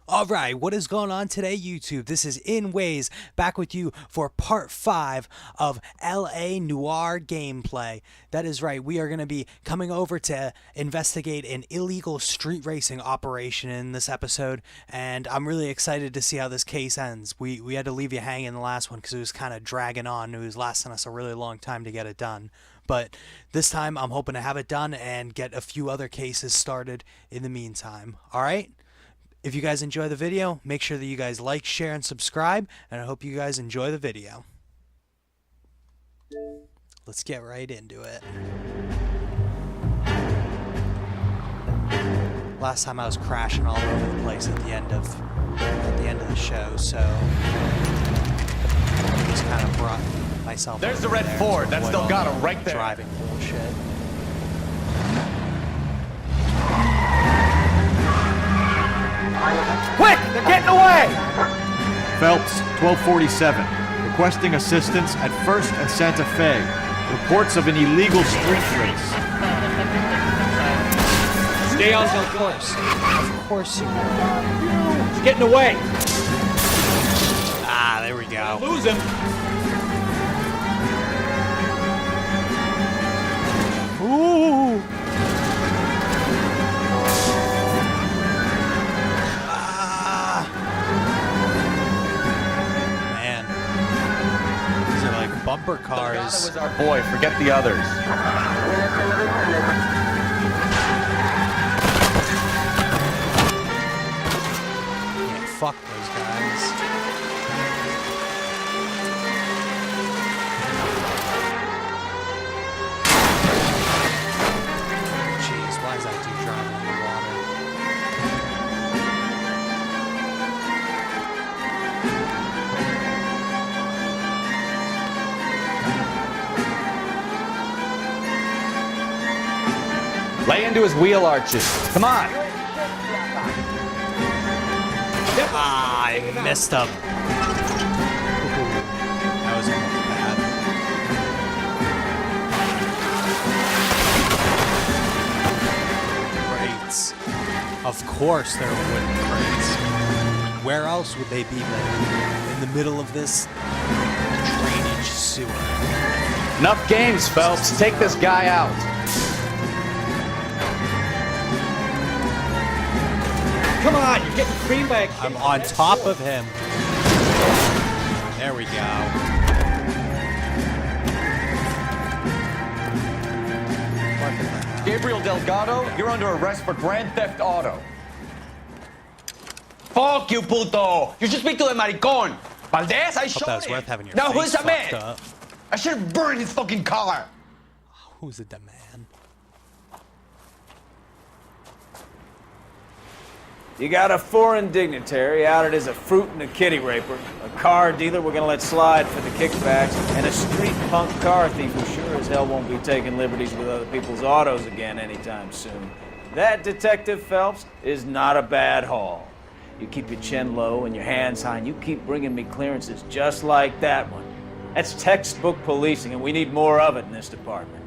Alright, what is going on today, YouTube? This is Inways, back with you for part 5 of LA Noire gameplay. That is right, we are going to be coming over to investigate an illegal street racing operation in this episode, and I'm really excited to see how this case ends. We had to leave you hanging in the last one because it was kind of dragging on. It was lasting us a really long time to get it done. But this time, I'm hoping to have it done and get a few other cases started in the meantime. Alright? If you guys enjoy the video, make sure that you guys like, share, and subscribe, and I hope you guys enjoy the video. Let's get right into it. Last time I was crashing all over the place at the end of the show, so I just kind of brought myself. There's the red Ford. That's still got him right there. Driving bullshit. Quick! They're getting away! Phelps, 1247. Requesting assistance at 1st and Santa Fe. Reports of an illegal street race. Stay on Of course. Of course you will. He's getting away. Ah, there we go. Lose him. Ooh! Bumper cars. That was our boy. Forget the others. Yeah, fuck those guys. Jeez, why is that dude driving in the water? Lay into his wheel arches. Come on. Ah, I messed up. That was bad. Crates. Of course there are wooden crates. Where else would they be then? In the middle of this drainage sewer. Enough games, Phelps. Take this guy out. Come on, you're getting creamed by a kid. I'm on top of him. There we go. Gabriel Delgado, you're under arrest for Grand Theft Auto. Fuck you, puto! You should speak to the maricón. Valdez, I Hope shot that was him. worth having your Now face who's the man? fucked up. I should have burned his fucking collar. Who's the man? You got a foreign dignitary outed as a fruit and a kitty raper, a car dealer we're gonna let slide for the kickbacks, and a street punk car thief who sure as hell won't be taking liberties with other people's autos again anytime soon. That, Detective Phelps, is not a bad haul. You keep your chin low and your hands high, and you keep bringing me clearances just like that one. That's textbook policing, and we need more of it in this department.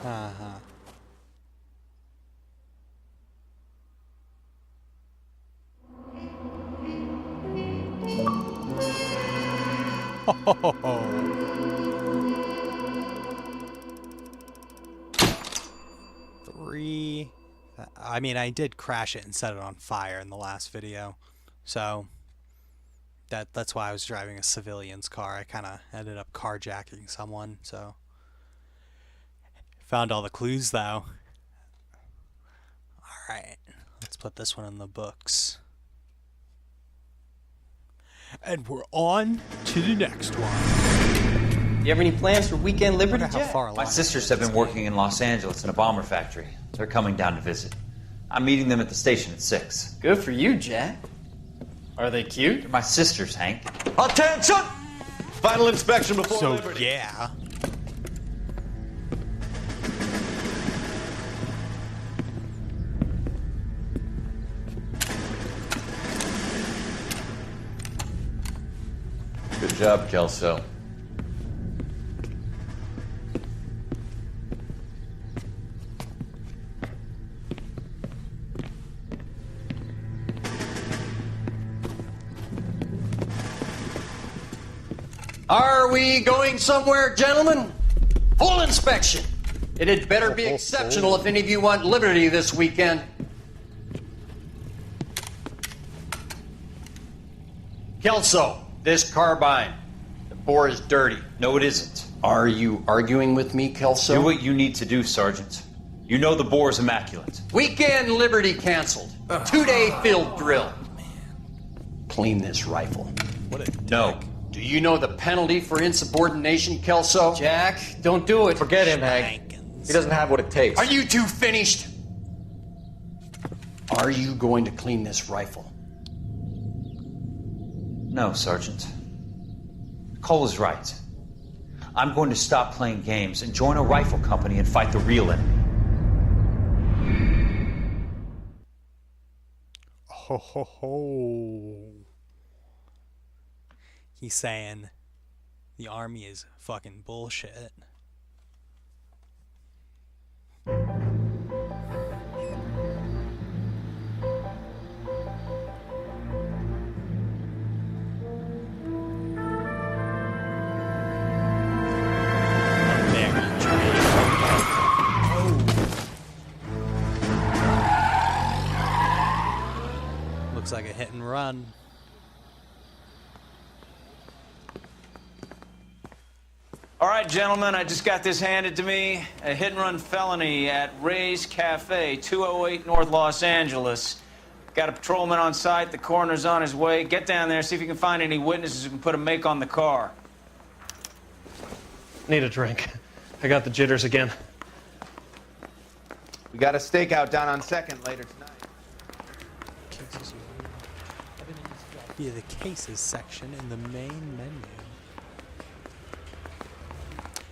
Uh-huh. Three. I mean, I did crash it and set it on fire in the last video, so that's why I was driving a civilian's car. I kind of ended up carjacking someone, so. Found all the clues, though. Alright, let's put this one in the books. And we're on to the next one. You have any plans for weekend Liberty Jack? My sisters have been working in Los Angeles in a bomber factory. They're coming down to visit. I'm meeting them at the station at 6. Good for you, Jack. Are they cute? They're my sisters, Hank. Attention! Final inspection before So, Liberty. yeah. Good job, Kelso. Are we going somewhere, gentlemen? Full inspection. It had better be exceptional if any of you want liberty this weekend. Kelso, this carbine. The bore is dirty. No, it isn't. Are you arguing with me, Kelso? Do what you need to do, Sergeant. You know the bore is immaculate. Weekend liberty canceled. 2-day field drill. Clean this rifle. What a dick. No. Do you know the penalty for insubordination, Kelso? Jack, don't do it. Forget him, Hank. He doesn't have what it takes. Are you two finished? Are you going to clean this rifle? No, Sergeant. Cole is right. I'm going to stop playing games and join a rifle company and fight the real enemy. Ho ho ho. He's saying the army is fucking bullshit. Looks like a hit and run. All right, gentlemen, I just got this handed to me. A hit-and-run felony at Ray's Cafe, 208 North Los Angeles. Got a patrolman on site. The coroner's on his way. Get down there, see if you can find any witnesses who can put a make on the car. Need a drink. I got the jitters again. We got a stakeout down on 2nd later tonight. Via the cases section in the main menu.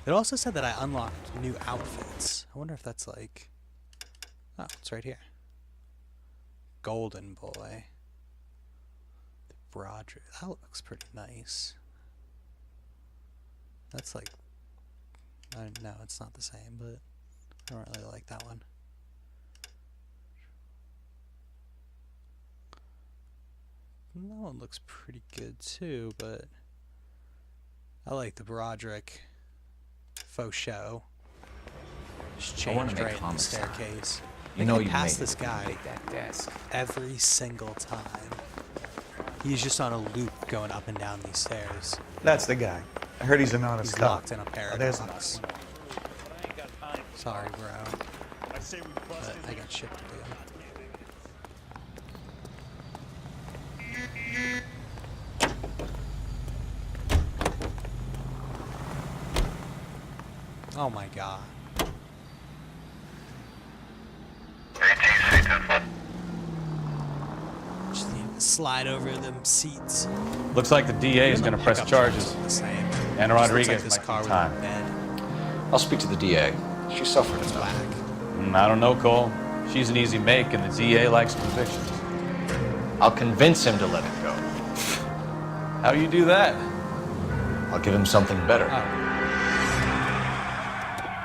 It also said that I unlocked new outfits. I wonder if that's like... Oh, it's right here. Golden Boy. The Broderick. That looks pretty nice. That's like... No, it's not the same, but I don't really like that one. That one looks pretty good too, but I like the Broderick faux show. Just changed right in the staircase. You know you pass this guy every single time. He's just on a loop going up and down these stairs. That's the guy. I heard he's an honest He's cop. locked in a paradox. Sorry, bro. But I got shit to do. Oh my god. Just need to slide over them seats. Looks like the DA is going to press charges. The same. And Looks Rodriguez like this might car need would time. be bad. I'll speak to the DA. She suffered enough. Whack. I don't know, Cole. She's an easy make, and the DA likes convictions. I'll convince him to let it go. How you do that? I'll give him something better. Oh.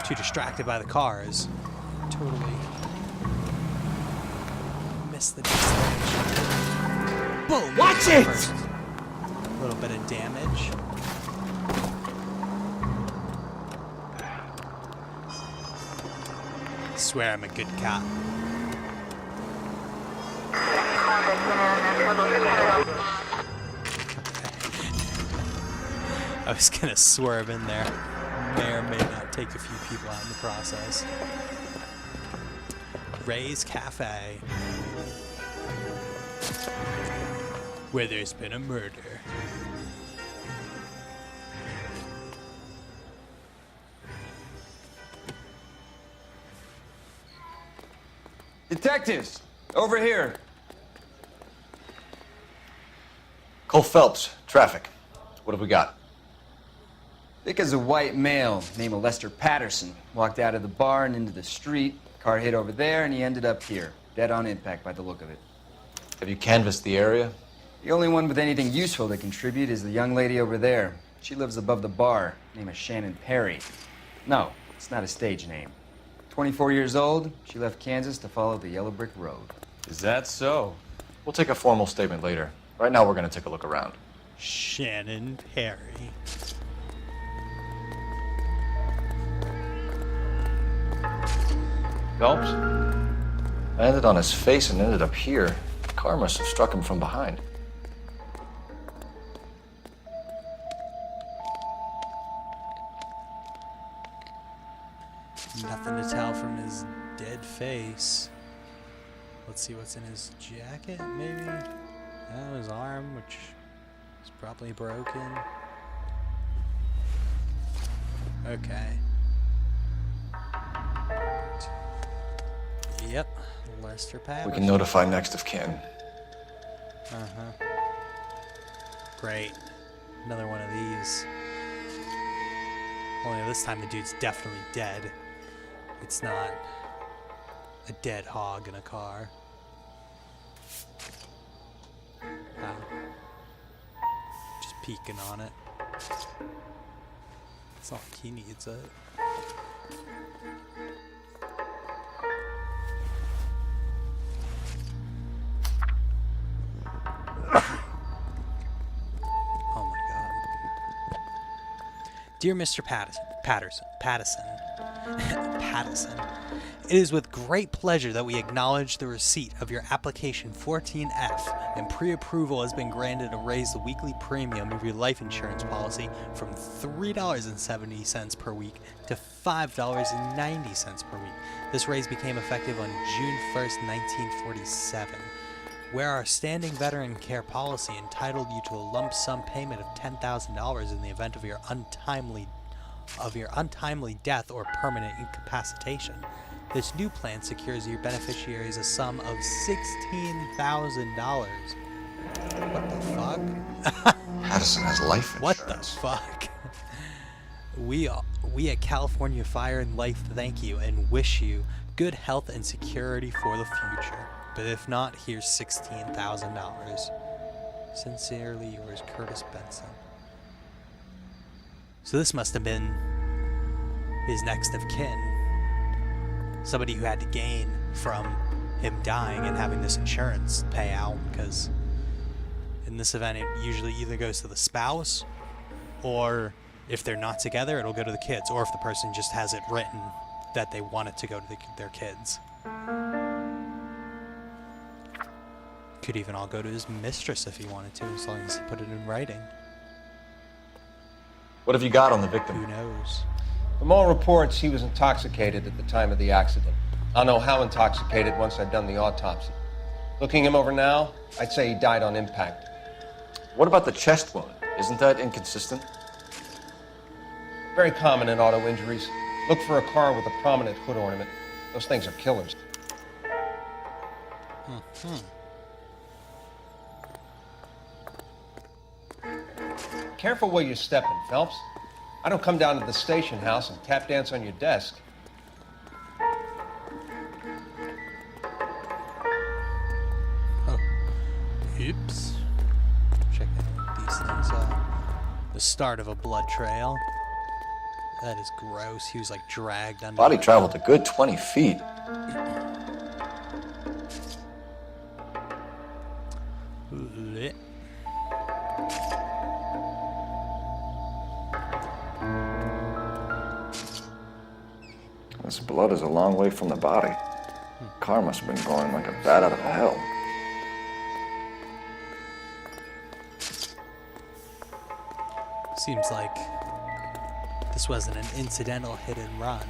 Too distracted by the cars. Totally missed the destination. Boom! Watch it! A little bit of damage. I swear I'm a good cop. I was gonna swerve in there. May or may not take a few people out in the process. Ray's Cafe, where there's been a murder. Detectives, over here. Cole Phelps, traffic. What have we got? Thick as a white male named Lester Patterson walked out of the bar and into the street. Car hit over there, and he ended up here, dead on impact by the look of it. Have you canvassed the area? The only one with anything useful to contribute is the young lady over there. She lives above the bar. Name is Shannon Perry. No, it's not a stage name. 24 years old, she left Kansas to follow the yellow brick road. Is that so? We'll take a formal statement later. Right now, we're going to take a look around. Shannon Perry. Phelps? Landed on his face and ended up here. The car must have struck him from behind. Nothing to tell from his dead face. Let's see what's in his jacket, maybe? Oh, his arm, which is probably broken. Okay. Yep, Lester Patterson. We can notify next of kin. Uh-huh. Great. Another one of these. Only this time the dude's definitely dead. It's not a dead hog in a car. Oh. Just peeking on it. It's not like he needs it. Oh my god. Dear Mr. Patterson. It is with great pleasure that we acknowledge the receipt of your application 14F, and pre-approval has been granted to raise the weekly premium of your life insurance policy from $3.70 per week to $5.90 per week. This raise became effective on June 1st, 1947. Where our standing veteran care policy entitled you to a lump sum payment of $10,000 in the event of your untimely death or permanent incapacitation. This new plan secures your beneficiaries a sum of $16,000. What the fuck? Addison has life insurance. What the fuck? We at California Fire and Life thank you and wish you good health and security for the future. But if not, here's $16,000. Sincerely yours, Curtis Benson. So this must have been his next of kin. Somebody who had to gain from him dying and having this insurance pay out, because in this event it usually either goes to the spouse, or if they're not together it'll go to the kids, or if the person just has it written that they want it to go to their kids. Could even all go to his mistress if he wanted to, as long as he put it in writing. What have you got on the victim? Who knows? From all reports, he was intoxicated at the time of the accident. I'll know how intoxicated once I've done the autopsy. Looking him over now, I'd say he died on impact. What about the chest wound? Isn't that inconsistent? Very common in auto injuries. Look for a car with a prominent hood ornament. Those things are killers. Careful where you're stepping, Phelps. I don't come down to the station house and tap dance on your desk. Oh. Oops. Checking these things out. The start of a blood trail. That is gross. He was like dragged under. Body traveled a good 20 feet. Lit. This blood is a long way from the body. Car must have been going like a bat out of hell. Seems like this wasn't an incidental hit and run.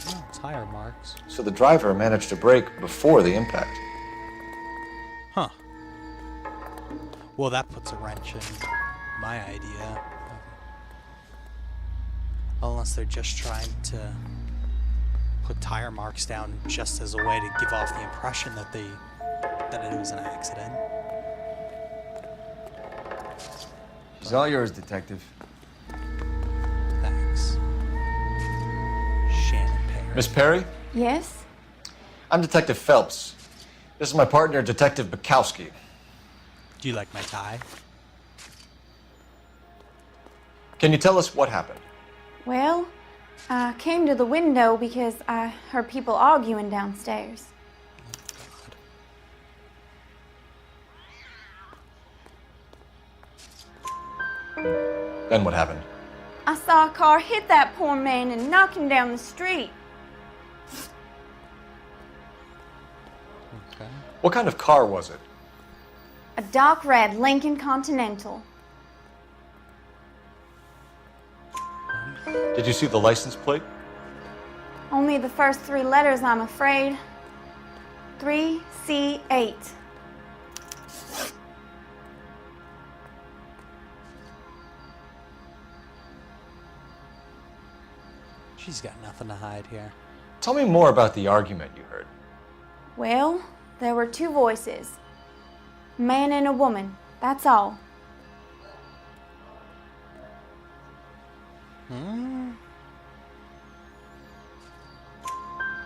Oh, tire marks. So the driver managed to brake before the impact. Huh. Well, that puts a wrench in my idea. Unless they're just trying to put tire marks down just as a way to give off the impression that it was an accident. It's all yours, Detective. Thanks. Shannon Perry. Miss Perry? Yes? I'm Detective Phelps. This is my partner, Detective Bukowski. Do you like my tie? Can you tell us what happened? Well, I came to the window because I heard people arguing downstairs. Then what happened? I saw a car hit that poor man and knock him down the street. Okay. What kind of car was it? A dark red Lincoln Continental. Did you see the license plate? Only the first 3 letters, I'm afraid. 3C8. She's got nothing to hide here. Tell me more about the argument you heard. Well, there were 2 voices. A man and a woman, that's all.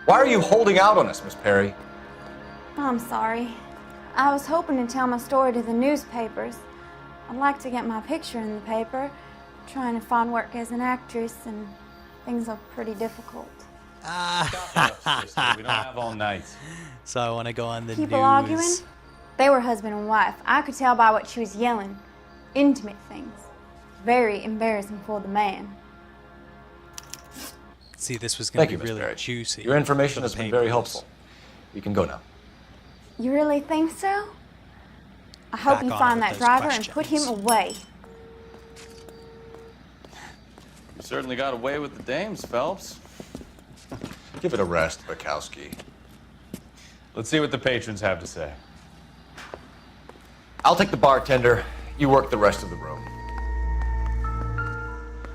Why are you holding out on us, Miss Perry? I'm sorry. I was hoping to tell my story to the newspapers. I'd like to get my picture in the paper. Trying to find work as an actress, and things are pretty difficult. We don't have all night. So I want to go on the People news. arguing? They were husband and wife. I could tell by what she was yelling. Intimate things. Very embarrassing for the man. See, this was going Thank to you, be Miss really Perry. juicy. Your information for the has been very papers. helpful. You can go now. You really think so? I hope Back you on find with that those driver and put him questions. away. You certainly got away with the dames, Phelps. Give it a rest, Bukowski. Let's see what the patrons have to say. I'll take the bartender. You work the rest of the room.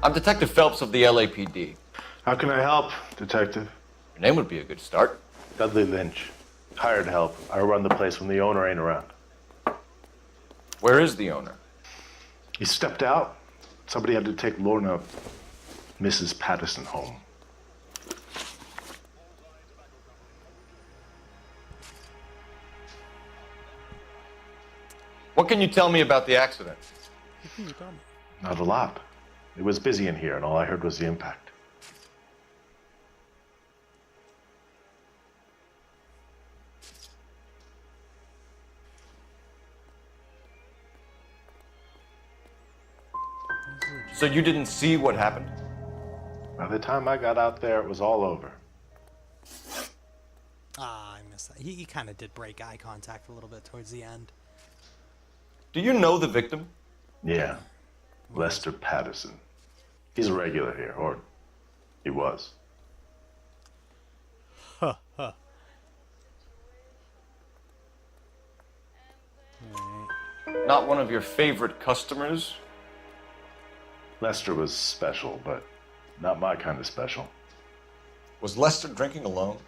I'm Detective Phelps of the LAPD. How can I help, Detective? Your name would be a good start. Dudley Lynch. Hired help. I run the place when the owner ain't around. Where is the owner? He stepped out. Somebody had to take Lorna, Mrs. Patterson, home. What can you tell me about the accident? Not a lot. It was busy in here, and all I heard was the impact. So you didn't see what happened? By the time I got out there, it was all over. Ah, I missed that. He kind of did break eye contact a little bit towards the end. Do you know the victim? Yeah. Lester Patterson. He's a regular here, or he was. Huh, huh. Not one of your favorite customers? Lester was special, but not my kind of special. Was Lester drinking alone?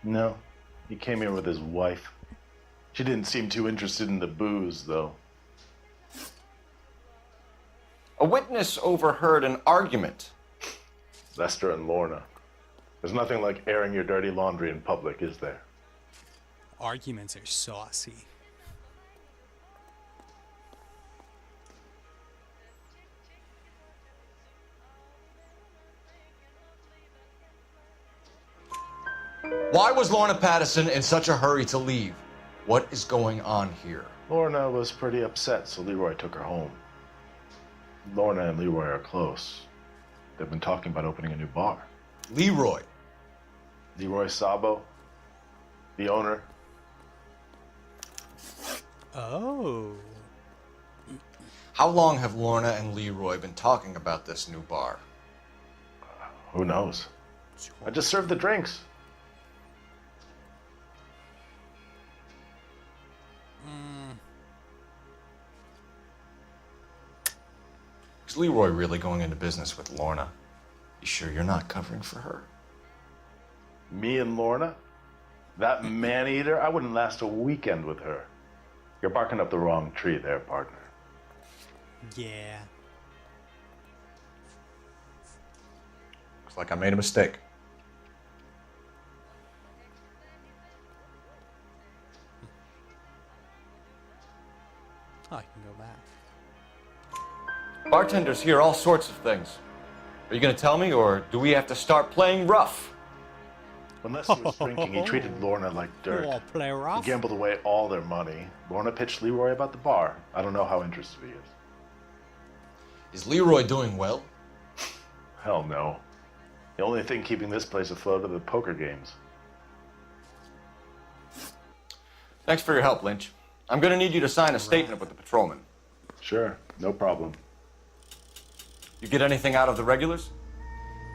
No. He came here with his wife. She didn't seem too interested in the booze, though. A witness overheard an argument. Lester and Lorna. There's nothing like airing your dirty laundry in public, is there? Arguments are saucy. Why was Lorna Patterson in such a hurry to leave? What is going on here? Lorna was pretty upset, so Leroy took her home. Lorna and Leroy are close. They've been talking about opening a new bar. Leroy? Leroy Sabo, the owner. Oh. How long have Lorna and Leroy been talking about this new bar? Who knows? I just served the drinks. Is Leroy really going into business with Lorna? You sure you're not covering for her? Me and Lorna? That man-eater? I wouldn't last a weekend with her. You're barking up the wrong tree there, partner. Yeah. Looks like I made a mistake. Oh, I can go back. Bartenders hear all sorts of things. Are you going to tell me, or do we have to start playing rough? When Lester was drinking, he treated Lorna like dirt. Oh, play rough. He gambled away all their money. Lorna pitched Leroy about the bar. I don't know how interested he is. Is Leroy doing well? Hell no. The only thing keeping this place afloat are the poker games. Thanks for your help, Lynch. I'm gonna need you to sign a statement with the patrolman. Sure, no problem. You get anything out of the regulars?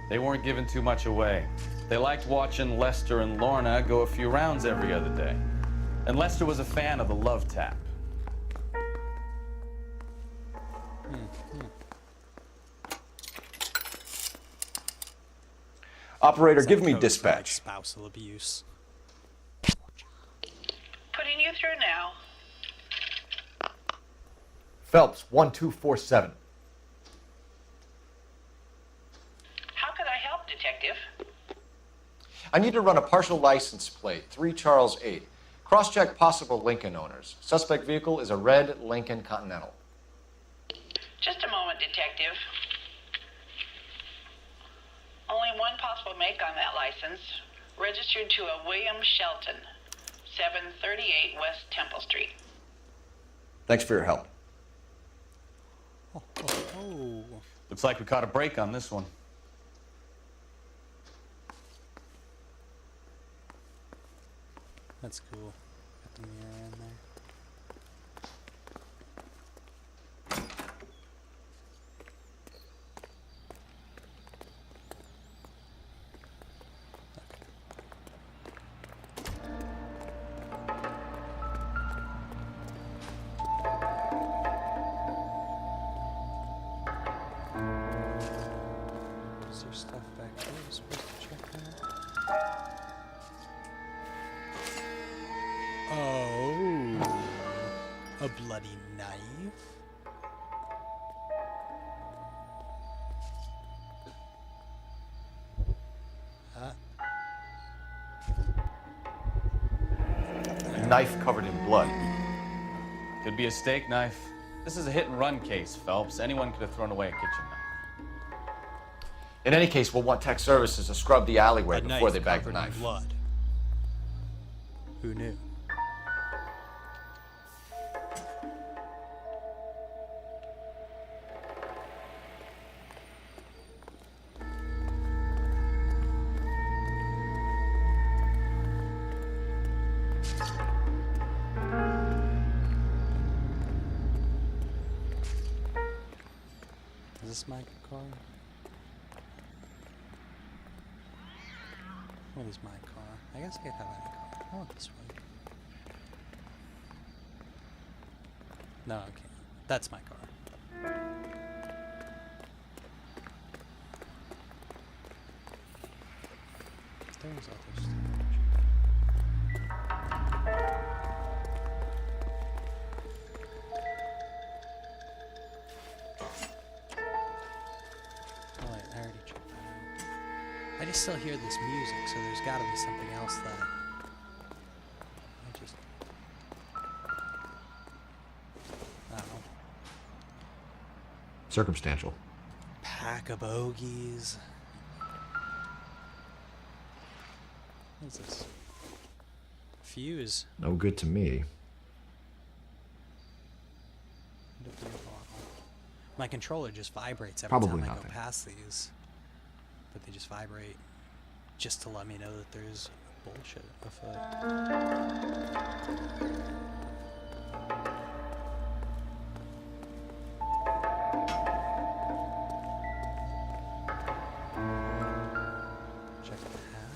They weren't giving too much away. They liked watching Lester and Lorna go a few rounds every other day. And Lester was a fan of the love tap. Operator, give me Code for, like, dispatch. spousal abuse. Putting you through now. Phelps, 1247. How could I help, Detective? I need to run a partial license plate, 3 Charles 8. Cross-check possible Lincoln owners. Suspect vehicle is a red Lincoln Continental. Just a moment, Detective. Only one possible make on that license. Registered to a William Shelton, 738 West Temple Street. Thanks for your help. Oh. Looks like we caught a break on this one. That's cool. Got the mirror in there. Is there stuff back there we're supposed to check out? Oh, a bloody knife. A knife covered in blood. Could be a steak knife. This is a hit and run case, Phelps. Anyone could have thrown away a kitchen knife. In any case, we'll want tech services to scrub the alleyway A before knife they bag the covered in knife. blood. Who knew? Is this my car? What is my car? I guess I could have any car. I want this one. No, I can't. That's my car. There's other storage. Oh wait, I already checked that out. I just still hear this music, so there's got to be something else that I just... I don't know. Circumstantial. Pack of bogeys. What's this? Fuse. No good to me. Beer bottle. My controller just vibrates every Probably time I nothing. go past these. But they just vibrate just to let me know that there's bullshit afoot. Check the hat.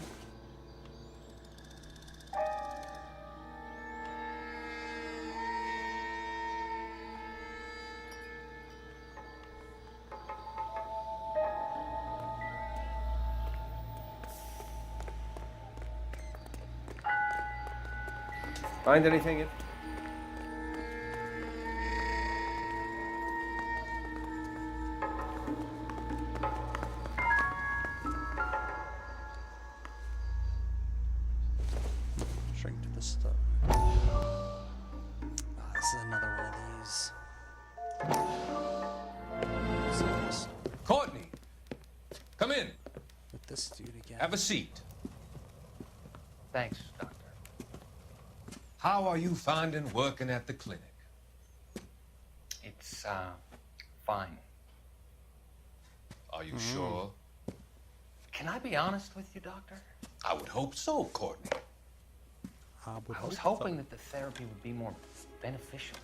Find anything? Shrink to the stuff. Oh, this is another one of these. What's this? Courtney, come in. With this dude again. Have a seat. Thanks, Doctor. How are you finding working at the clinic? It's, fine. Are you sure? Can I be honest with you, Doctor? I would hope so, Courtney. I was hoping that the therapy would be more beneficial.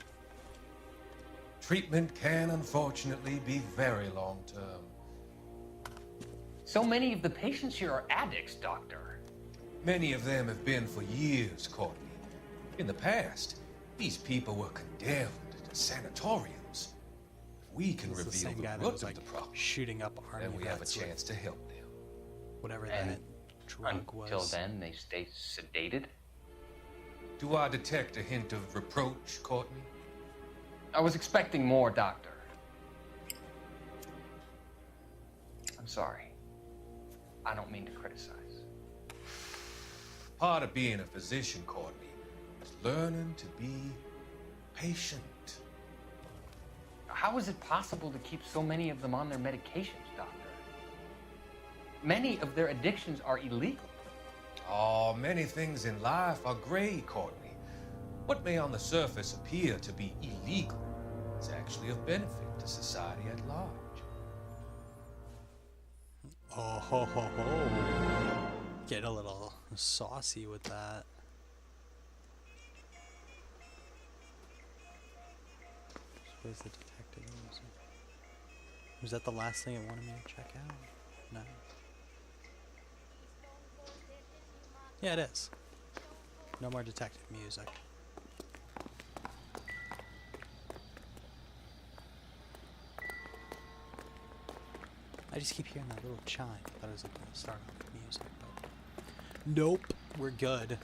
Treatment can unfortunately be very long-term. So many of the patients here are addicts, Doctor. Many of them have been for years, Courtney. In the past, these people were condemned to sanatoriums. If we can This is the reveal same the guy that root was, of like, the problem, shooting up army then we have a vets with chance to help them. whatever And that drug was. until then, they stay sedated? Do I detect a hint of reproach, Courtney? I was expecting more, Doctor. I'm sorry. I don't mean to criticize. Part of being a physician, Courtney, is learning to be patient. How is it possible to keep so many of them on their medications, Doctor? Many of their addictions are illegal. Oh, many things in life are gray, Courtney. What may on the surface appear to be illegal is actually of benefit to society at large. Oh ho ho ho. Get a little saucy with that. Where's the detective? Was that the last thing it wanted me to check out? No. Yeah, it is. No more detective music. I just keep hearing that little chime. I thought it was like the start of the music, but nope, we're good.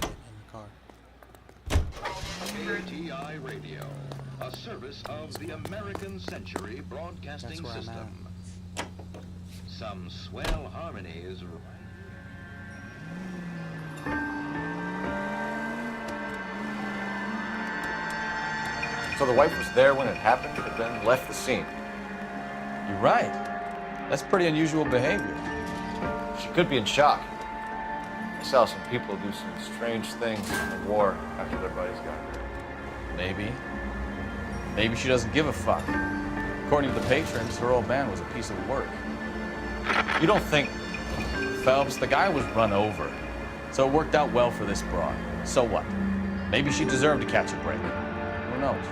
In the car. KTI Radio, a service of the American Century Broadcasting That's where I'm System. Some swell harmonies. So the wife was there when it happened, but then left the scene. You're right. That's pretty unusual behavior. She could be in shock. I saw some people do some strange things in the war after their buddies got hurt. Maybe. Maybe she doesn't give a fuck. According to the patrons, her old man was a piece of work. You don't think... Phelps, the guy was run over. So it worked out well for this broad. So what? Maybe she deserved to catch a break. Who knows?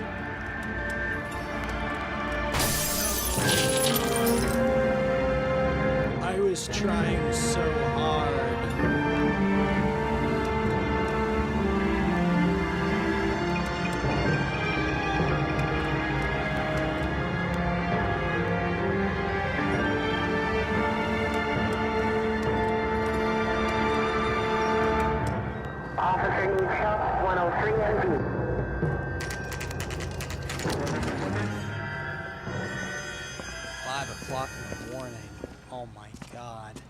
I was trying so hard. Officer needs help, 103 MD. 5 o'clock in the morning. Oh my god.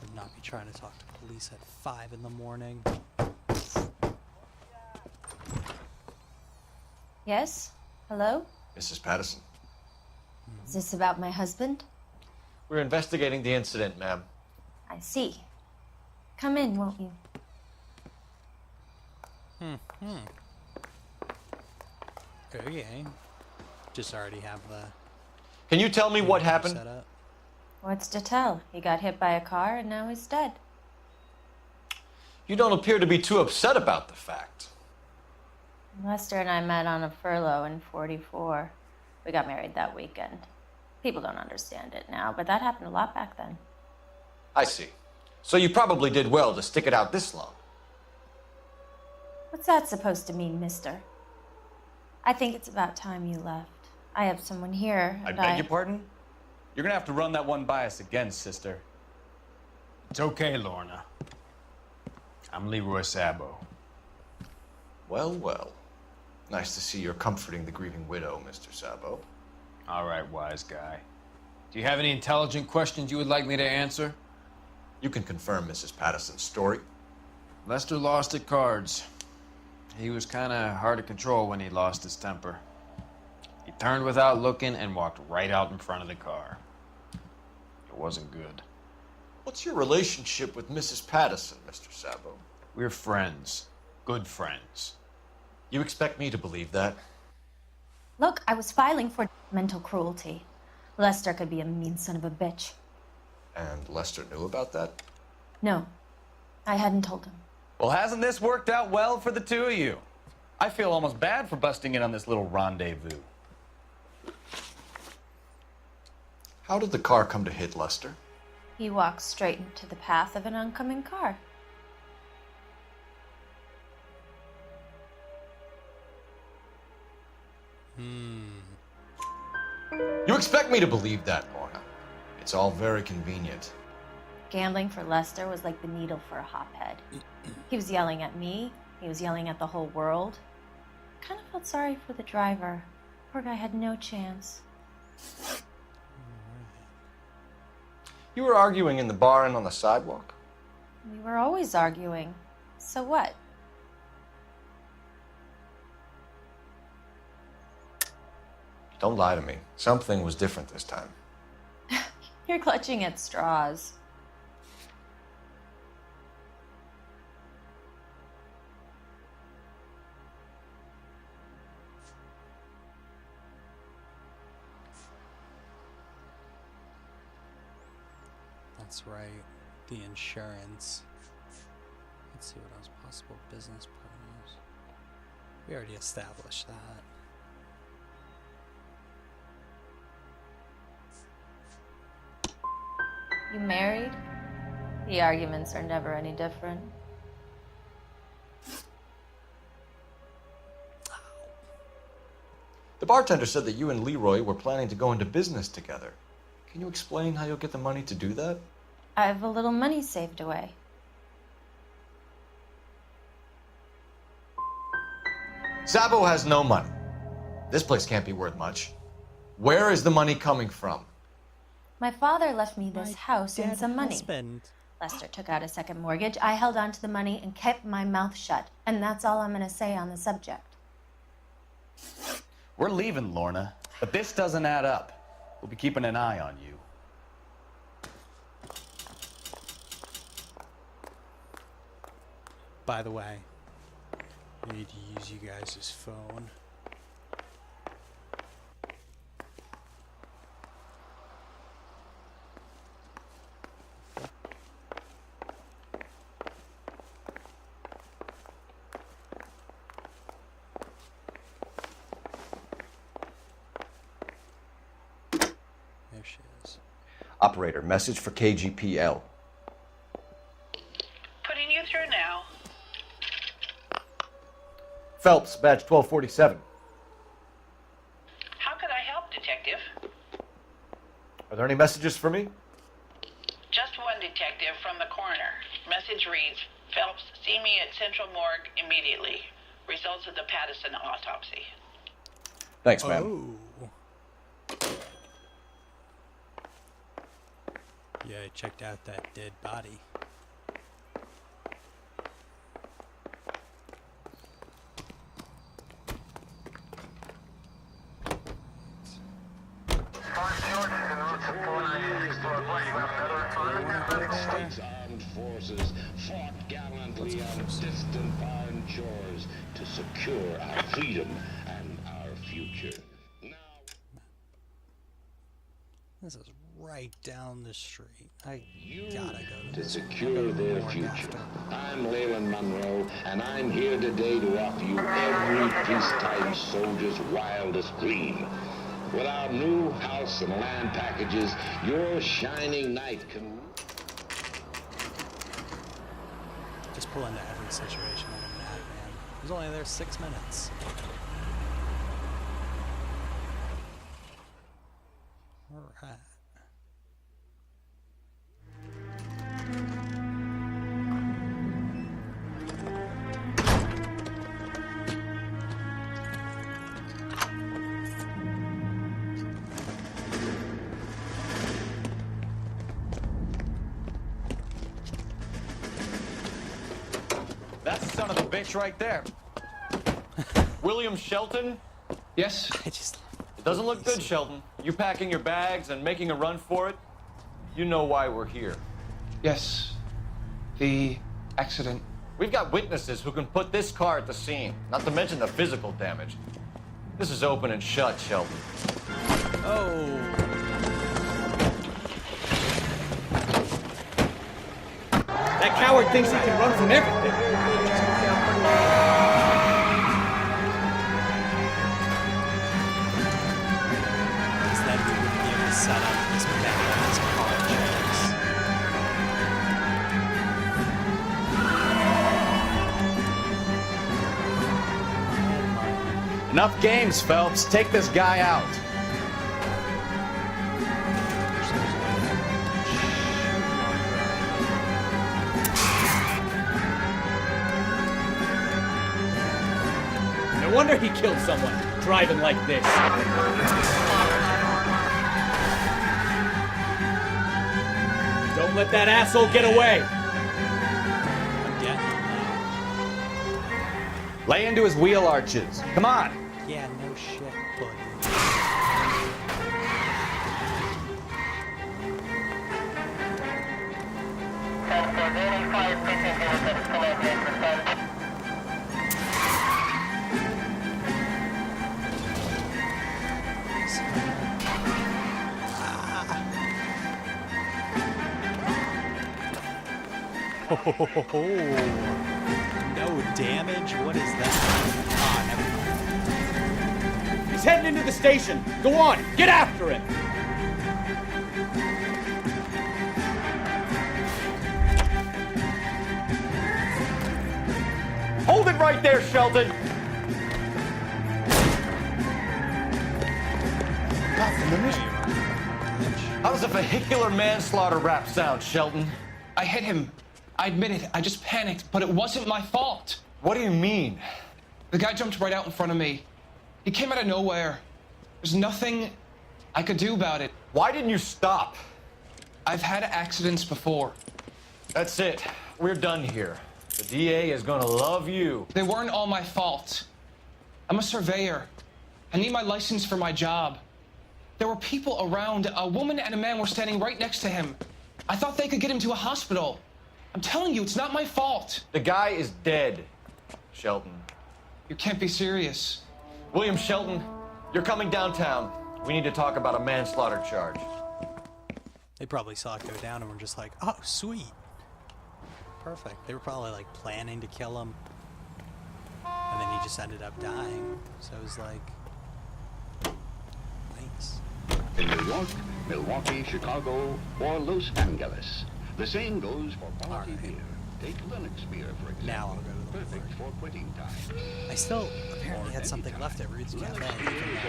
Would not be trying to talk to police at 5 in the morning. Yes? Hello? Mrs. Patterson. Is this about my husband? We're investigating the incident, ma'am. I see. Come in, won't you? Okay. Just already have the... Can you tell me what happened? set up. What's to tell? He got hit by a car and now he's dead. You don't appear to be too upset about the fact. Lester and I met on a furlough in '44. We got married that weekend. People don't understand it now, but that happened a lot back then. I see. So you probably did well to stick it out this long. What's that supposed to mean, mister? I think it's about time you left. I have someone here, I and beg your pardon? You're gonna have to run that one by us again, sister. It's okay, Lorna. I'm Leroy Sabo. Well, well. Nice to see you're comforting the grieving widow, Mr. Sabo. All right, wise guy. Do you have any intelligent questions you would like me to answer? You can confirm Mrs. Patterson's story. Lester lost at cards. He was kind of hard to control when he lost his temper. He turned without looking and walked right out in front of the car. It wasn't good. What's your relationship with Mrs. Patterson, Mr. Sabo? We're friends. Good friends. You expect me to believe that? Look, I was filing for mental cruelty. Lester could be a mean son of a bitch. And Lester knew about that? No, I hadn't told him. Well, hasn't this worked out well for the two of you? I feel almost bad for busting in on this little rendezvous. How did the car come to hit Lester? He walked straight into the path of an oncoming car. You expect me to believe that, Lorna? It's all very convenient. Gambling for Lester was like the needle for a hophead. He was yelling at me. He was yelling at the whole world. I kind of felt sorry for the driver. Poor guy had no chance. You were arguing in the bar and on the sidewalk? We were always arguing. So what? Don't lie to me. Something was different this time. You're clutching at straws. That's right. The insurance. Let's see what else. Possible business partners. We already established that. You married? The arguments are never any different. The bartender said that you and Leroy were planning to go into business together. Can you explain how you'll get the money to do that? I have a little money saved away. Sabo has no money. This place can't be worth much. Where is the money coming from? My father left me this house and some money. Husband. Lester took out a second mortgage. I held on to the money and kept my mouth shut. And that's all I'm going to say on the subject. We're leaving, Lorna, but this doesn't add up. We'll be keeping an eye on you. By the way, I need to use you guys' phone. There she is. Operator, message for KGPL. Putting you through now. Phelps, badge 1247. How could I help, Detective? Are there any messages for me? Just one detective from the coroner. Message reads, Phelps, see me at Central Morgue immediately. Results of the Patterson autopsy. Thanks, ma'am. Oh. Yeah, I checked out that dead body. States Armed Forces fought gallantly on distant foreign shores to secure our freedom and our future. This is right down the street. I gotta go To secure their future. I'm Leyland Monroe, and I'm here today to offer you every peacetime soldier's wildest dream. With our new house and land packages, your shining knight can... Just pull into every situation like a madman. I was only there 6 minutes. Alright. That's the son of a bitch right there. William Shelton? Yes? It doesn't look good, Shelton. You packing your bags and making a run for it? You know why we're here. Yes. The accident We've got witnesses who can put this car at the scene, not to mention the physical damage. This is open and shut, Sheldon. Oh. That coward thinks he can run from everything. Because then we wouldn't be able to set up this badass car checks. Enough games, Phelps. Take this guy out. No wonder he killed someone, driving like this. Don't let that asshole get away. Lay into his wheel arches. Come on. Yeah, no shit, buddy. No damage? What is that? Ah, never mind. He's heading into the station. Go on, get after him. Hold it right there, Sheldon! How does a vehicular manslaughter rap sound, Sheldon? I hit him. I admit it. I just panicked, but it wasn't my fault. What do you mean? The guy jumped right out in front of me. He came out of nowhere. There's nothing I could do about it. Why didn't you stop? I've had accidents before. That's it. We're done here. The DA is gonna love you. They weren't all my fault. I'm a surveyor. I need my license for my job. There were people around. A woman and a man were standing right next to him. I thought they could get him to a hospital. I'm telling you, it's not my fault. The guy is dead, Sheldon. You can't be serious. William Shelton, you're coming downtown. We need to talk about a manslaughter charge. They probably saw it go down and were just like, oh, sweet. Perfect. They were probably like planning to kill him. And then he just ended up dying. So it was like, thanks. In New York, Milwaukee, Chicago, or Los Angeles. The same goes for quality beer. Take Linux beer, for example. Now I'll go to the Perfect for quitting time. I still apparently had something left at Rude's Cafe.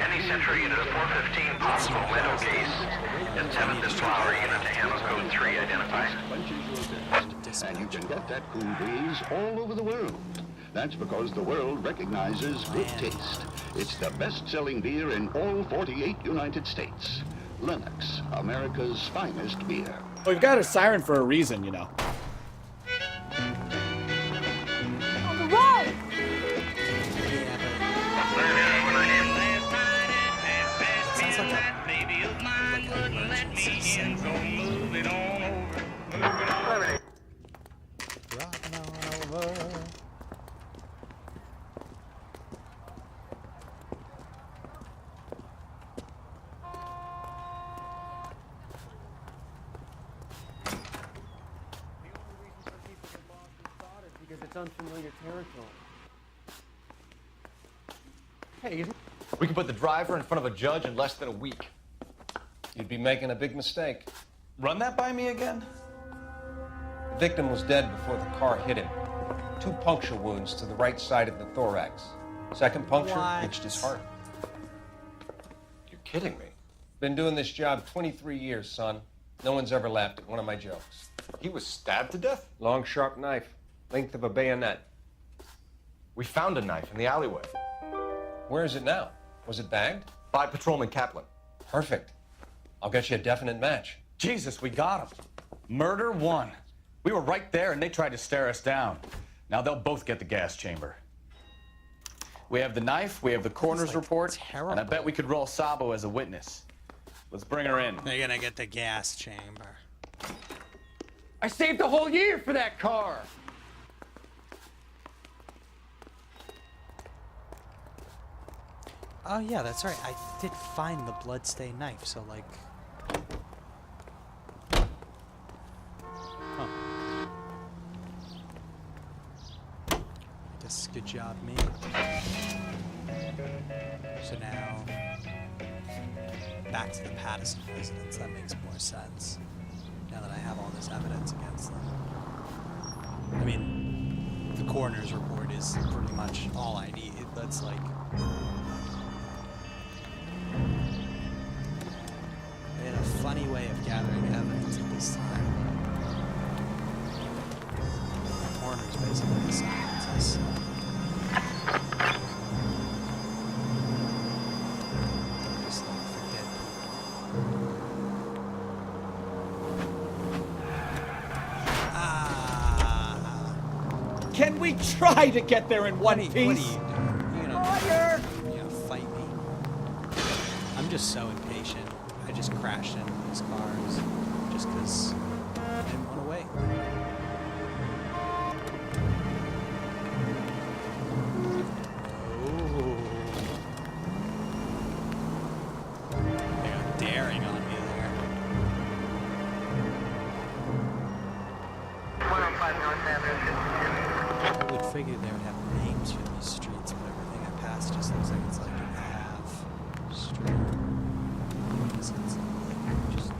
Any Central unit of 415 Palmsville Meadow Case and 7th and Flower unit to handle code 3 identify. And you can get that cool breeze all over the world. That's because the world recognizes good taste. It's the best-selling beer in all 48 United States. Linux, America's finest beer. Well, we've got a siren for a reason, you know. On the road! Sounds like an emergency signal. Rockin' on over. Because it's unfamiliar territory. Hey, we can put the driver in front of a judge in less than a week. You'd be making a big mistake. Run that by me again? The victim was dead before the car hit him. 2 puncture wounds to the right side of the thorax. Second puncture reached his heart. You're kidding me. Been doing this job 23 years, son. No one's ever laughed at one of my jokes. He was stabbed to death? Long, sharp knife. Length of a bayonet. We found a knife in the alleyway. Where is it now? Was it bagged? By Patrolman Kaplan. Perfect. I'll get you a definite match. Jesus, we got him. Murder 1. We were right there and they tried to stare us down. Now they'll both get the gas chamber. We have the knife, we have the coroner's report, and I bet we could roll Sabo as a witness. Let's bring her in. They're gonna get the gas chamber. I saved a whole year for that car. Oh yeah, that's right. I did find the bloodstained knife, so like... Huh. I guess good job, me. So now... back to the Patterson residence. That makes more sense. Now that I have all this evidence against them. I mean, the coroner's report is pretty much all I need. That's like... They had a funny way of gathering evidence at this time. The coroner's basically the scientist. Just like for dead people. Can we try to get there in one piece? What are you doing? You gonna fight me? I'm just so impatient. I just crashed into these cars just because I didn't want to wait. Oh. They're daring on me there. 105 North Avenue. I would figure they would have names for these streets, but everything I pass just looks like it's like an half street. It's like just...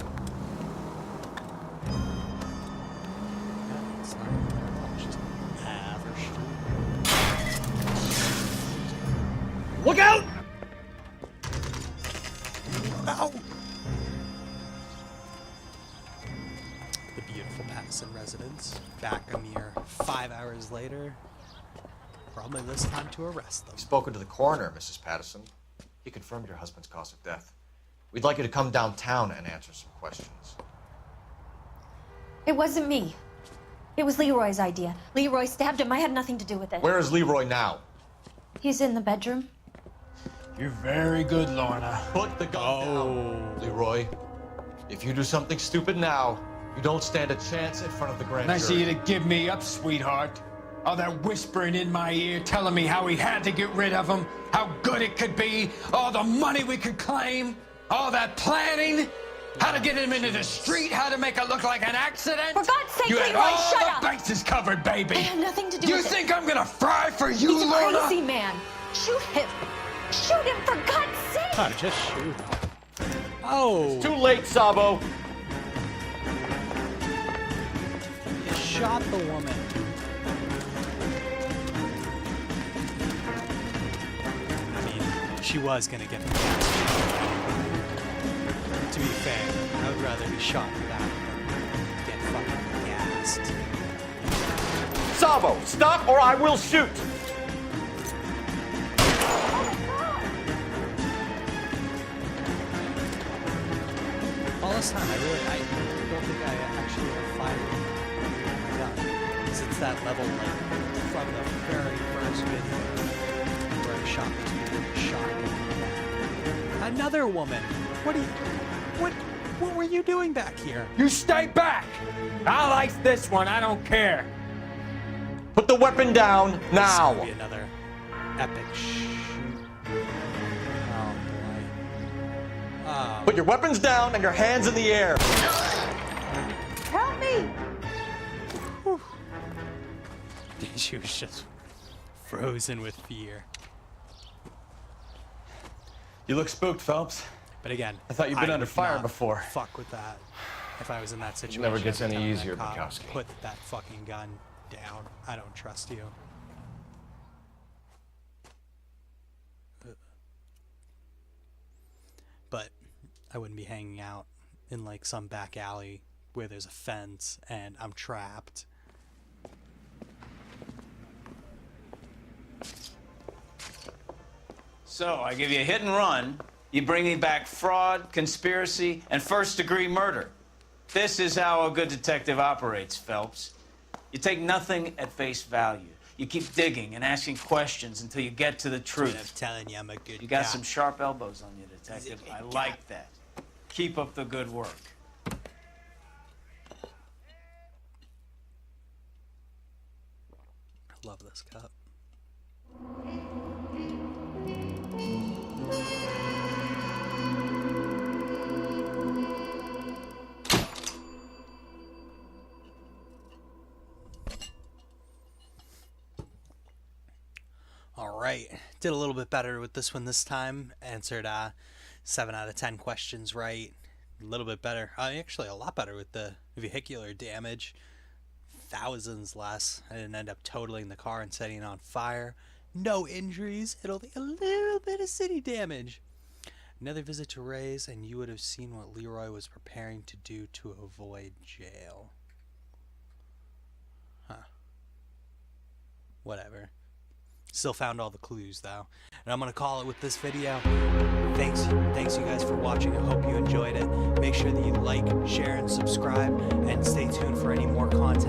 Yeah, it's not even their fault, it's just half a street. Look out! Ow! The beautiful Patterson residence, back a mere 5 hours later. Probably this time to arrest them. You've spoken to the coroner, Mrs. Patterson. He confirmed your husband's cause of death. We'd like you to come downtown and answer some questions. It wasn't me. It was Leroy's idea. Leroy stabbed him. I had nothing to do with it. Where is Leroy now? He's in the bedroom. You're very good, Lorna. Put the gun down, Leroy. If you do something stupid now, you don't stand a chance in front of the grand Nice of jury. you to give me up, sweetheart. All that whispering in my ear, telling me how we had to get rid of him, how good it could be, all the money we could claim, all that planning, how to get him into the street, how to make it look like an accident. For God's sake, you had Leroy, all shut the up! bases covered, baby. I had nothing to do You with it. think I'm gonna fry for you, He's a Lorna? crazy man. Shoot him. Shoot him, for God's sake! Oh, just shoot. Oh! Too late, Sabo. You shot the woman. I mean, she was gonna get the gas. To be fair, I would rather be shot for that than get fucking gassed. Sabo, stop or I will shoot. All this time, I don't think I actually have fired my gun. Because it's that level, like, from the very first video, where I shot this woman with a shotgun. Another woman! What were you doing back here? You stay back. I'll ice this one, I don't care. Put the weapon down now. This could be another epic shoot. Oh, boy. Oh. Put your weapons down and your hands in the air. Help me! She was just frozen with fear. You look spooked, Phelps. But again, I thought you'd been under would fire not before. Fuck with that. If I was in that situation, never gets I'd be any telling easier, that cop, Bukowski. Put that fucking gun down. I don't trust you. But I wouldn't be hanging out in like some back alley where there's a fence and I'm trapped. So, I give you a hit and run. You bring me back fraud, conspiracy, and first-degree murder. This is how a good detective operates, Phelps. You take nothing at face value. You keep digging and asking questions until you get to the truth. I'm telling you, I'm a good You got guy. some sharp elbows on you, detective. I like that. Keep up the good work. I love this cup. All right, did a little bit better with this one this time. Answered 7 out of 10 questions right. A little bit better. Actually, a lot better with the vehicular damage. Thousands less. I didn't end up totaling the car and setting it on fire. No injuries. Hit only a little bit of city damage. Another visit to Ray's, and you would have seen what Leroy was preparing to do to avoid jail. Huh. Whatever. Still found all the clues though. And I'm going to call it with this video. Thanks you guys for watching. I hope you enjoyed it. Make sure that you like, share, and subscribe. And stay tuned for any more content.